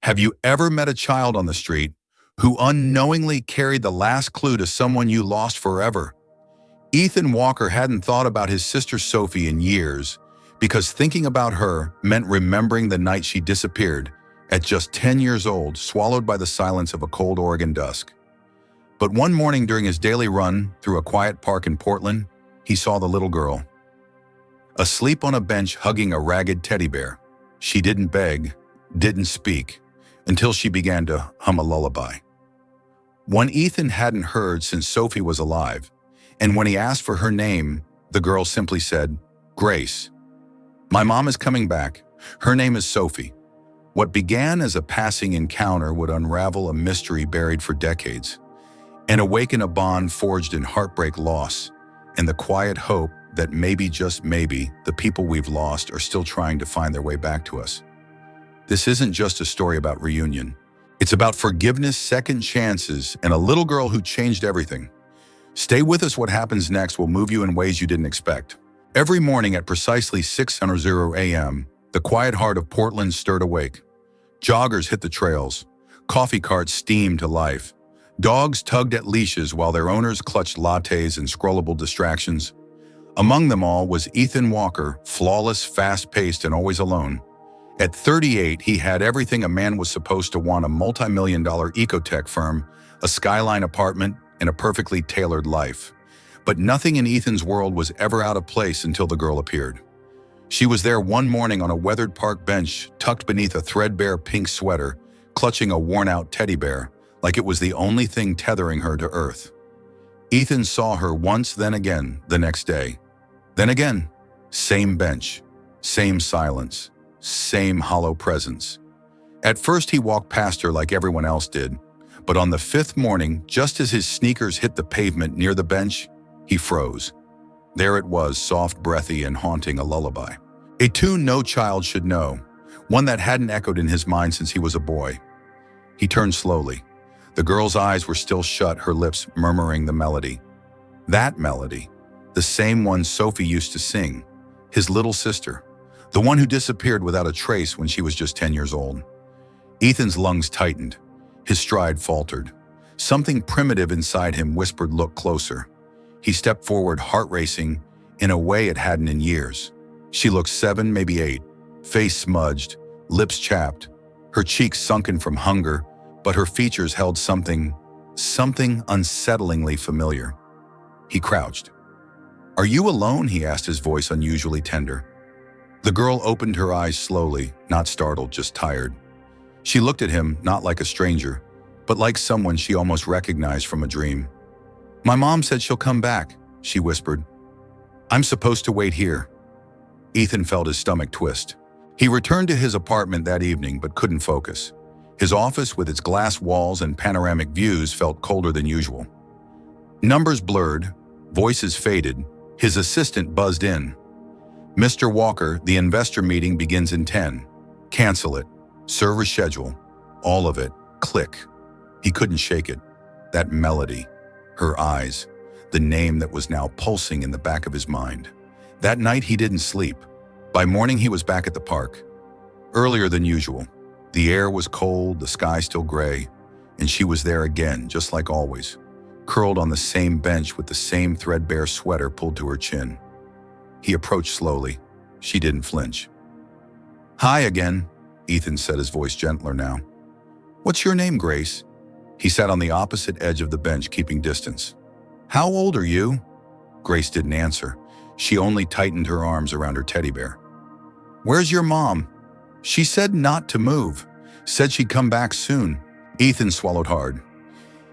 Have you ever met a child on the street who unknowingly carried the last clue to someone you lost forever? Ethan Walker hadn't thought about his sister Sophie in years because thinking about her meant remembering the night she disappeared at just 10 years old, swallowed by the silence of a cold Oregon dusk. But one morning during his daily run through a quiet park in Portland, he saw the little girl, asleep on a bench hugging a ragged teddy bear. She didn't beg, didn't speak, until she began to hum a lullaby. One Ethan hadn't heard since Sophie was alive, and when he asked for her name, the girl simply said, "Grace. My mom is coming back. Her name is Sophie." What began as a passing encounter would unravel a mystery buried for decades, and awaken a bond forged in heartbreak, loss, and the quiet hope that maybe, just maybe, the people we've lost are still trying to find their way back to us. This isn't just a story about reunion. It's about forgiveness, second chances, and a little girl who changed everything. Stay with us. What happens next will move you in ways you didn't expect. Every morning at precisely 6:00 a.m., the quiet heart of Portland stirred awake. Joggers hit the trails. Coffee carts steamed to life. Dogs tugged at leashes while their owners clutched lattes and scrollable distractions. Among them all was Ethan Walker, flawless, fast-paced, and always alone. At 38, he had everything a man was supposed to want: a multi-million-dollar ecotech firm, a skyline apartment, and a perfectly tailored life. But nothing in Ethan's world was ever out of place until the girl appeared. She was there one morning on a weathered park bench, tucked beneath a threadbare pink sweater, clutching a worn-out teddy bear, like it was the only thing tethering her to earth. Ethan saw her once, then again, the next day. Then again, same bench, same silence, same hollow presence. At first he walked past her like everyone else did, but on the fifth morning, just as his sneakers hit the pavement near the bench, he froze. There it was, soft, breathy, and haunting, a lullaby. A tune no child should know, one that hadn't echoed in his mind since he was a boy. He turned slowly. The girl's eyes were still shut, her lips murmuring the melody. That melody, the same one Sophie used to sing, his little sister, the one who disappeared without a trace when she was just 10 years old. Ethan's lungs tightened. His stride faltered. Something primitive inside him whispered, "Look closer." He stepped forward, heart racing in a way it hadn't in years. She looked 7, maybe 8, face smudged, lips chapped, her cheeks sunken from hunger, but her features held something unsettlingly familiar. He crouched. "Are you alone?" he asked, his voice unusually tender. The girl opened her eyes slowly, not startled, just tired. She looked at him, not like a stranger, but like someone she almost recognized from a dream. "My mom said she'll come back," she whispered. "I'm supposed to wait here." Ethan felt his stomach twist. He returned to his apartment that evening but couldn't focus. His office, with its glass walls and panoramic views, felt colder than usual. Numbers blurred, voices faded. His assistant buzzed in. "Mr. Walker, the investor meeting begins in 10. Cancel it. Server schedule. All of it. Click." He couldn't shake it. That melody, her eyes, the name that was now pulsing in the back of his mind. That night he didn't sleep. By morning he was back at the park. Earlier than usual. The air was cold, the sky still gray, and she was there again, just like always, curled on the same bench with the same threadbare sweater pulled to her chin. He approached slowly. She didn't flinch. "Hi again," Ethan said, his voice gentler now. "What's your name, Grace?" He sat on the opposite edge of the bench, keeping distance. "How old are you?" Grace didn't answer. She only tightened her arms around her teddy bear. "Where's your mom?" "She said not to move. Said she'd come back soon." Ethan swallowed hard.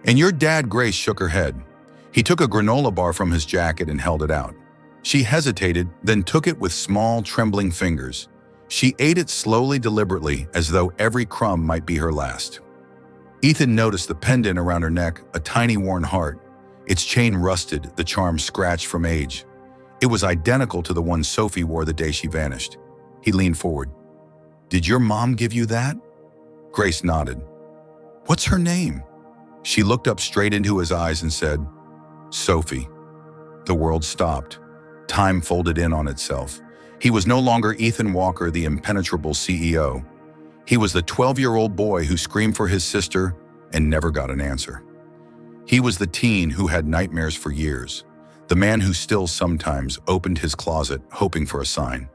"And your dad?" Grace shook her head. He took a granola bar from his jacket and held it out. She hesitated, then took it with small, trembling fingers. She ate it slowly, deliberately, as though every crumb might be her last. Ethan noticed the pendant around her neck, a tiny worn heart. Its chain rusted, the charm scratched from age. It was identical to the one Sophie wore the day she vanished. He leaned forward. "Did your mom give you that?" Grace nodded. "What's her name?" She looked up straight into his eyes and said, "Sophie." The world stopped. Time folded in on itself. He was no longer Ethan Walker, the impenetrable CEO. He was the 12-year-old boy who screamed for his sister and never got an answer. He was the teen who had nightmares for years, the man who still sometimes opened his closet hoping for a sign.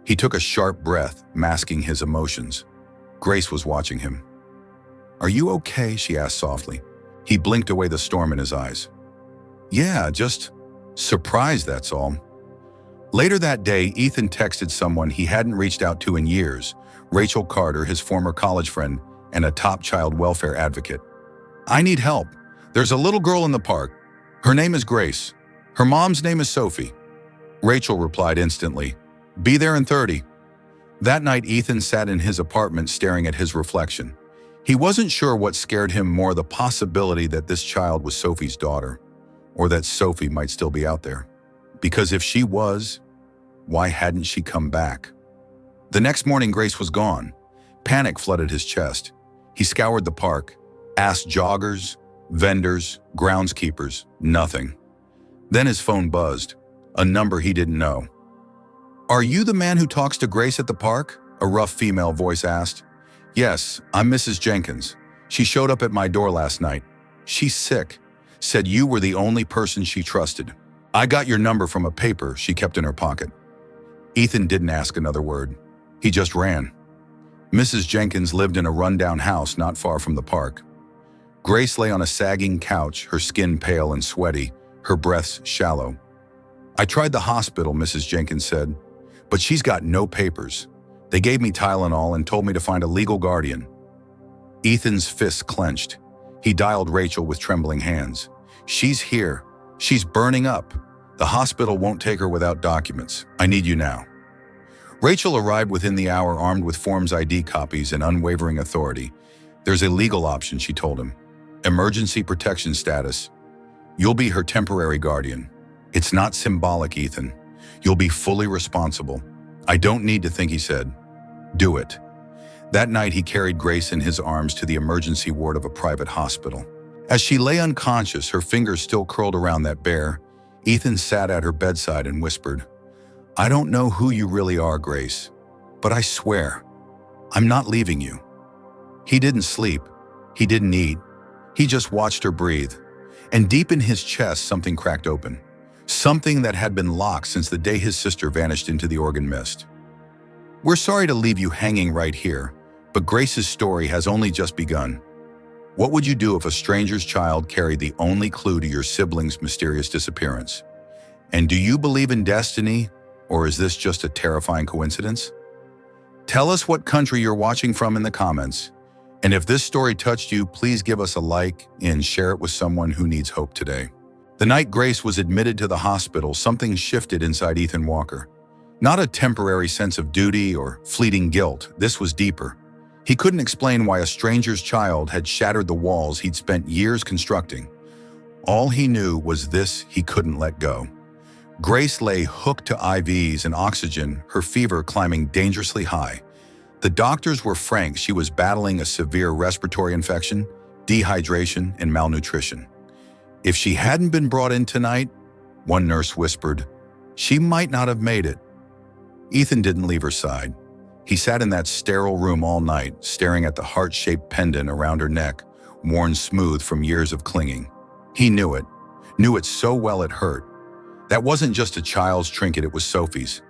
He took a sharp breath, masking his emotions. Grace was watching him. "Are you okay?" she asked softly. He blinked away the storm in his eyes. "Yeah, just surprised, that's all." Later that day, Ethan texted someone he hadn't reached out to in years, Rachel Carter, his former college friend and a top child welfare advocate. "I need help. There's a little girl in the park. Her name is Grace. Her mom's name is Sophie." Rachel replied instantly, "Be there in 30. That night, Ethan sat in his apartment staring at his reflection. He wasn't sure what scared him more, the possibility that this child was Sophie's daughter, or that Sophie might still be out there. Because if she was, why hadn't she come back? The next morning, Grace was gone. Panic flooded his chest. He scoured the park, asked joggers, vendors, groundskeepers, nothing. Then his phone buzzed, a number he didn't know. "Are you the man who talks to Grace at the park?" a rough female voice asked. "Yes, I'm Mrs. Jenkins. She showed up at my door last night. She's sick. Said you were the only person she trusted. I got your number from a paper she kept in her pocket." Ethan didn't ask another word. He just ran. Mrs. Jenkins lived in a rundown house not far from the park. Grace lay on a sagging couch, her skin pale and sweaty, her breaths shallow. "I tried the hospital," Mrs. Jenkins said, "but she's got no papers. They gave me Tylenol and told me to find a legal guardian." Ethan's fists clenched. He dialed Rachel with trembling hands. "She's here. She's burning up. The hospital won't take her without documents. I need you now." Rachel arrived within the hour, armed with Form's ID copies and unwavering authority. "There's a legal option," she told him. "Emergency protection status. You'll be her temporary guardian. It's not symbolic, Ethan. You'll be fully responsible." "I don't need to think," he said. "Do it." That night, he carried Grace in his arms to the emergency ward of a private hospital. As she lay unconscious, her fingers still curled around that bear, Ethan sat at her bedside and whispered, "I don't know who you really are, Grace, but I swear, I'm not leaving you." He didn't sleep. He didn't eat. He just watched her breathe. And deep in his chest, something cracked open. Something that had been locked since the day his sister vanished into the Oregon mist. "We're sorry to leave you hanging right here, but Grace's story has only just begun. What would you do if a stranger's child carried the only clue to your sibling's mysterious disappearance? And do you believe in destiny, or is this just a terrifying coincidence? Tell us what country you're watching from in the comments. And if this story touched you, please give us a like and share it with someone who needs hope today." The night Grace was admitted to the hospital, something shifted inside Ethan Walker. Not a temporary sense of duty or fleeting guilt. This was deeper. He couldn't explain why a stranger's child had shattered the walls he'd spent years constructing. All he knew was this: he couldn't let go. Grace lay hooked to IVs and oxygen, her fever climbing dangerously high. The doctors were frank: she was battling a severe respiratory infection, dehydration, and malnutrition. If she hadn't been brought in tonight, one nurse whispered, she might not have made it. Ethan didn't leave her side. He sat in that sterile room all night, staring at the heart-shaped pendant around her neck, worn smooth from years of clinging. He knew it so well it hurt. That wasn't just a child's trinket, it was Sophie's.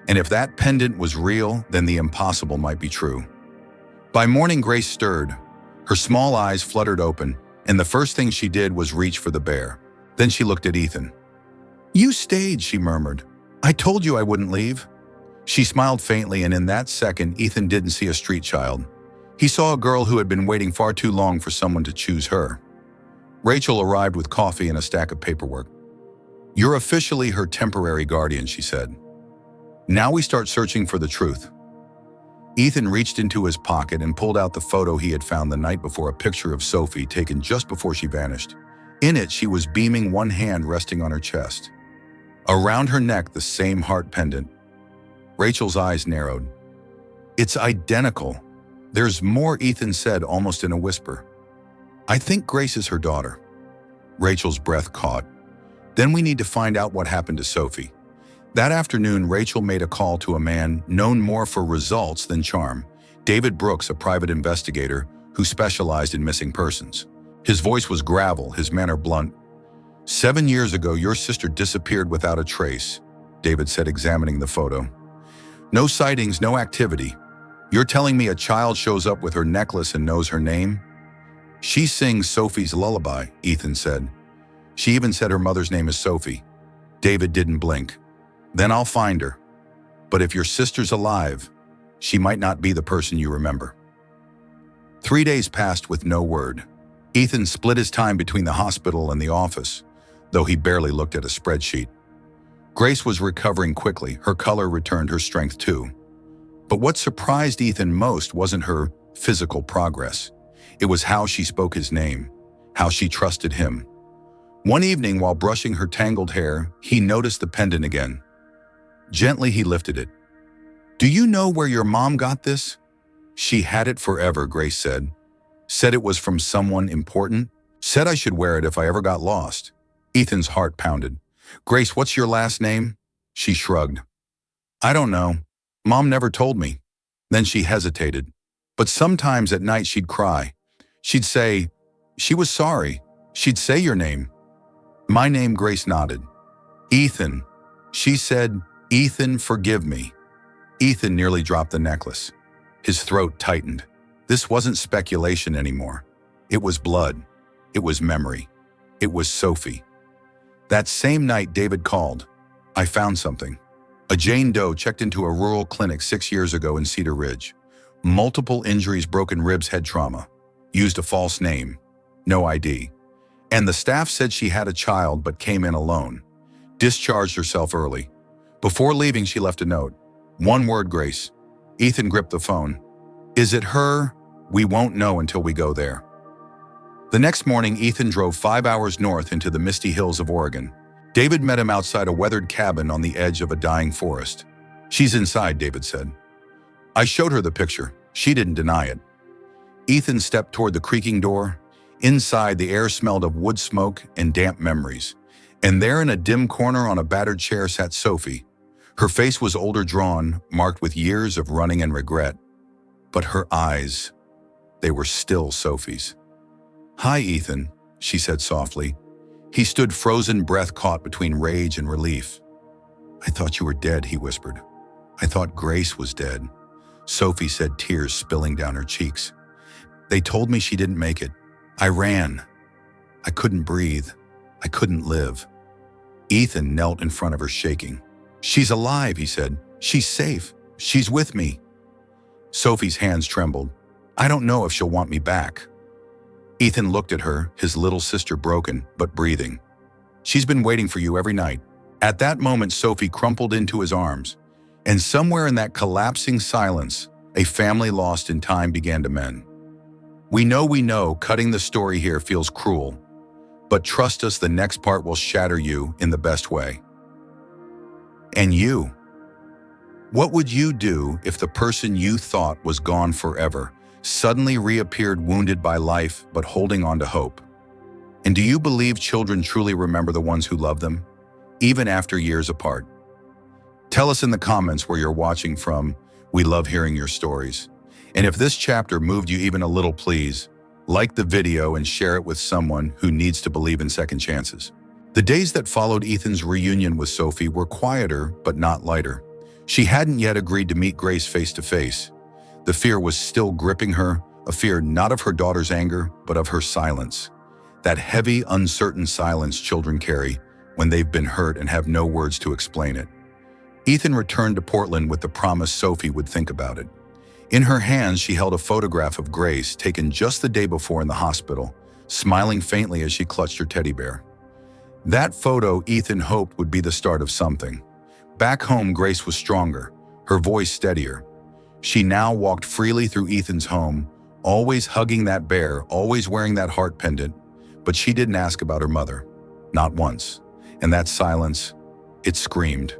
And if that pendant was real, then the impossible might be true. By morning, Grace stirred. Her small eyes fluttered open, and the first thing she did was reach for the bear. Then she looked at Ethan. "You stayed," she murmured. "I told you I wouldn't leave." She smiled faintly, and in that second, Ethan didn't see a street child. He saw a girl who had been waiting far too long for someone to choose her. Rachel arrived with coffee and a stack of paperwork. "You're officially her temporary guardian," she said. "Now we start searching for the truth." Ethan reached into his pocket and pulled out the photo he had found the night before, a picture of Sophie taken just before she vanished. In it, she was beaming, one hand resting on her chest. Around her neck, the same heart pendant. Rachel's eyes narrowed. "It's identical." "There's more," Ethan said, almost in a whisper. "I think Grace is her daughter." Rachel's breath caught. "Then we need to find out what happened to Sophie." That afternoon, Rachel made a call to a man known more for results than charm, David Brooks, a private investigator who specialized in missing persons. His voice was gravel, his manner blunt. 7 years ago, your sister disappeared without a trace, David said, examining the photo. No sightings, no activity. You're telling me a child shows up with her necklace and knows her name? She sings Sophie's lullaby, Ethan said. She even said her mother's name is Sophie. David didn't blink. Then I'll find her. But if your sister's alive, she might not be the person you remember. 3 days passed with no word. Ethan split his time between the hospital and the office, though he barely looked at a spreadsheet. Grace was recovering quickly. Her color returned, her strength too. But what surprised Ethan most wasn't her physical progress. It was how she spoke his name, how she trusted him. One evening, while brushing her tangled hair, he noticed the pendant again. Gently, he lifted it. Do you know where your mom got this? She had it forever, Grace said. Said it was from someone important. Said I should wear it if I ever got lost. Ethan's heart pounded. Grace, what's your last name? She shrugged. I don't know. Mom never told me. Then she hesitated. But sometimes at night she'd cry. She'd say, she was sorry. She'd say your name. My name, Grace nodded. Ethan. She said, Ethan, forgive me. Ethan nearly dropped the necklace. His throat tightened. This wasn't speculation anymore. It was blood. It was memory. It was Sophie. That same night, David called. I found something. A Jane Doe checked into a rural clinic 6 years ago in Cedar Ridge. Multiple injuries, broken ribs, head trauma. Used a false name. No ID. And the staff said she had a child but came in alone. Discharged herself early. Before leaving, she left a note. One word, Grace. Ethan gripped the phone. Is it her? We won't know until we go there. The next morning, Ethan drove 5 hours north into the misty hills of Oregon. David met him outside a weathered cabin on the edge of a dying forest. She's inside, David said. I showed her the picture. She didn't deny it. Ethan stepped toward the creaking door. Inside, the air smelled of wood smoke and damp memories. And there in a dim corner on a battered chair sat Sophie. Her face was older, drawn, marked with years of running and regret. But her eyes, they were still Sophie's. Hi, Ethan, she said softly. He stood frozen, breath caught between rage and relief. I thought you were dead, he whispered. I thought Grace was dead. Sophie said, tears spilling down her cheeks. They told me she didn't make it. I ran. I couldn't breathe. I couldn't live. Ethan knelt in front of her, shaking. She's alive, he said. She's safe. She's with me. Sophie's hands trembled. I don't know if she'll want me back. Ethan looked at her, his little sister broken, but breathing. She's been waiting for you every night. At that moment, Sophie crumpled into his arms, and somewhere in that collapsing silence, a family lost in time began to mend. We know, cutting the story here feels cruel, but trust us, the next part will shatter you in the best way. And you? What would you do if the person you thought was gone forever suddenly reappeared, wounded by life but holding on to hope? And do you believe children truly remember the ones who love them, even after years apart? Tell us in the comments where you're watching from. We love hearing your stories. And if this chapter moved you even a little, please like the video and share it with someone who needs to believe in second chances. The days that followed Ethan's reunion with Sophie were quieter but not lighter. She hadn't yet agreed to meet Grace face to face. The fear was still gripping her, a fear not of her daughter's anger, but of her silence. That heavy, uncertain silence children carry when they've been hurt and have no words to explain it. Ethan returned to Portland with the promise Sophie would think about it. In her hands, she held a photograph of Grace taken just the day before in the hospital, smiling faintly as she clutched her teddy bear. That photo, Ethan hoped, would be the start of something. Back home, Grace was stronger, her voice steadier. She now walked freely through Ethan's home, always hugging that bear, always wearing that heart pendant, but she didn't ask about her mother. Not once. And that silence, it screamed.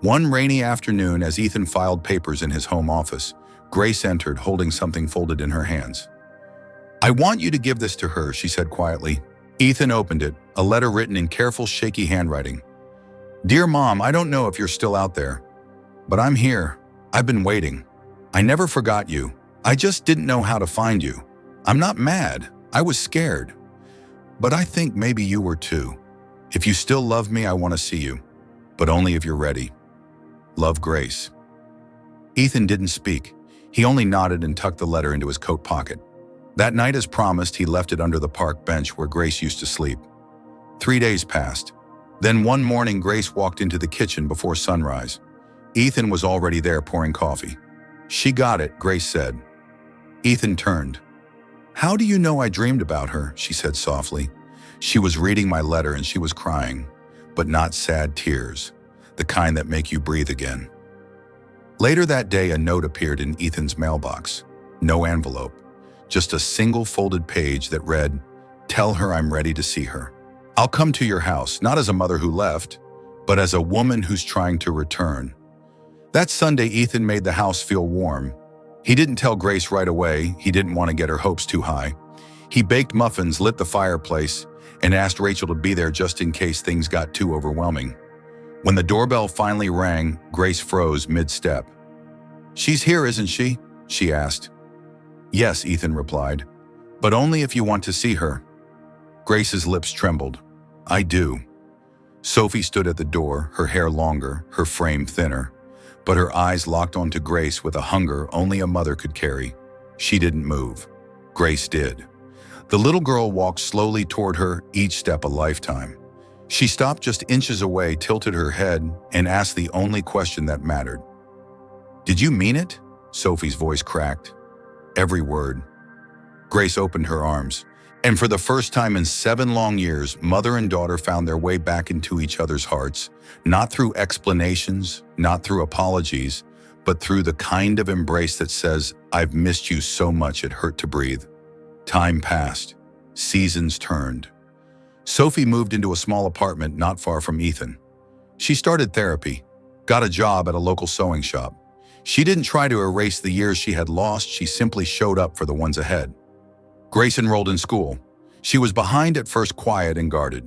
One rainy afternoon, as Ethan filed papers in his home office, Grace entered, holding something folded in her hands. I want you to give this to her, she said quietly. Ethan opened it, a letter written in careful, shaky handwriting. Dear Mom, I don't know if you're still out there, but I'm here. I've been waiting. I never forgot you. I just didn't know how to find you. I'm not mad. I was scared. But I think maybe you were too. If you still love me, I want to see you. But only if you're ready. Love, Grace." Ethan didn't speak. He only nodded and tucked the letter into his coat pocket. That night, as promised, he left it under the park bench where Grace used to sleep. 3 days passed. Then one morning, Grace walked into the kitchen before sunrise. Ethan was already there pouring coffee. "She got it," Grace said. Ethan turned. "How do you know I dreamed about her?" she said softly. "She was reading my letter and she was crying, but not sad tears, the kind that make you breathe again." Later that day, a note appeared in Ethan's mailbox. No envelope, just a single folded page that read, "Tell her I'm ready to see her. I'll come to your house, not as a mother who left, but as a woman who's trying to return." That Sunday, Ethan made the house feel warm. He didn't tell Grace right away. He didn't want to get her hopes too high. He baked muffins, lit the fireplace, and asked Rachel to be there just in case things got too overwhelming. When the doorbell finally rang, Grace froze mid-step. "She's here, isn't she?" she asked. "Yes," Ethan replied, "but only if you want to see her." Grace's lips trembled. "I do." Sophie stood at the door, her hair longer, her frame thinner, but her eyes locked onto Grace with a hunger only a mother could carry. She didn't move. Grace did. The little girl walked slowly toward her, each step a lifetime. She stopped just inches away, tilted her head, and asked the only question that mattered. "Did you mean it?" Sophie's voice cracked. Every word. Grace opened her arms, and for the first time in 7 long years, mother and daughter found their way back into each other's hearts, not through explanations, not through apologies, but through the kind of embrace that says, "I've missed you so much it hurt to breathe." Time passed. Seasons turned. Sophie moved into a small apartment not far from Ethan. She started therapy, got a job at a local sewing shop. She didn't try to erase the years she had lost, she simply showed up for the ones ahead. Grace enrolled in school. She was behind at first, quiet and guarded,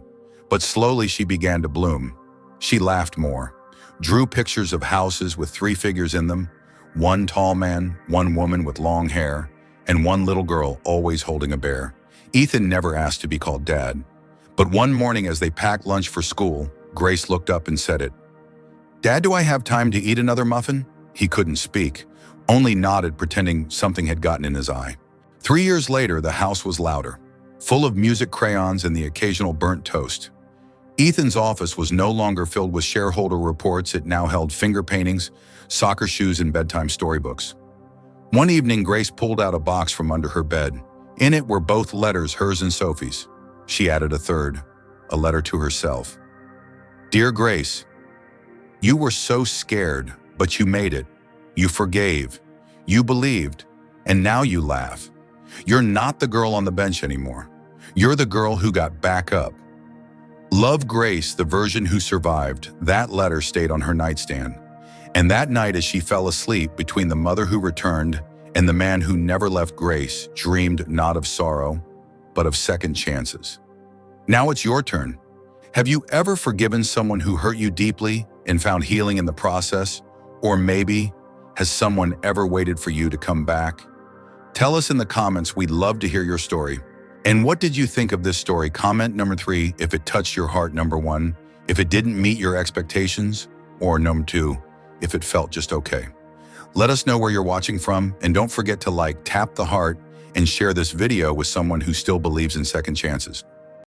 but slowly she began to bloom. She laughed more, drew pictures of houses with 3 figures in them, one tall man, one woman with long hair, and one little girl always holding a bear. Ethan never asked to be called Dad, but one morning as they packed lunch for school, Grace looked up and said it. "Dad, do I have time to eat another muffin?" He couldn't speak, only nodded, pretending something had gotten in his eye. 3 years later, the house was louder, full of music, crayons, and the occasional burnt toast. Ethan's office was no longer filled with shareholder reports. It now held finger paintings, soccer shoes, and bedtime storybooks. One evening, Grace pulled out a box from under her bed. In it were both letters, hers and Sophie's. She added a third, a letter to herself. "Dear Grace, you were so scared, but you made it. You forgave. You believed. And now you laugh. You're not the girl on the bench anymore. You're the girl who got back up. Love, Grace, the version who survived." That letter stayed on her nightstand. And that night, as she fell asleep between the mother who returned and the man who never left, Grace dreamed not of sorrow, but of second chances. Now it's your turn. Have you ever forgiven someone who hurt you deeply and found healing in the process? Or maybe, has someone ever waited for you to come back? Tell us in the comments. We'd love to hear your story. And what did you think of this story? Comment number 3 if it touched your heart, number 1 if it didn't meet your expectations, or number 2 if it felt just okay. Let us know where you're watching from, and don't forget to like, tap the heart, and share this video with someone who still believes in second chances.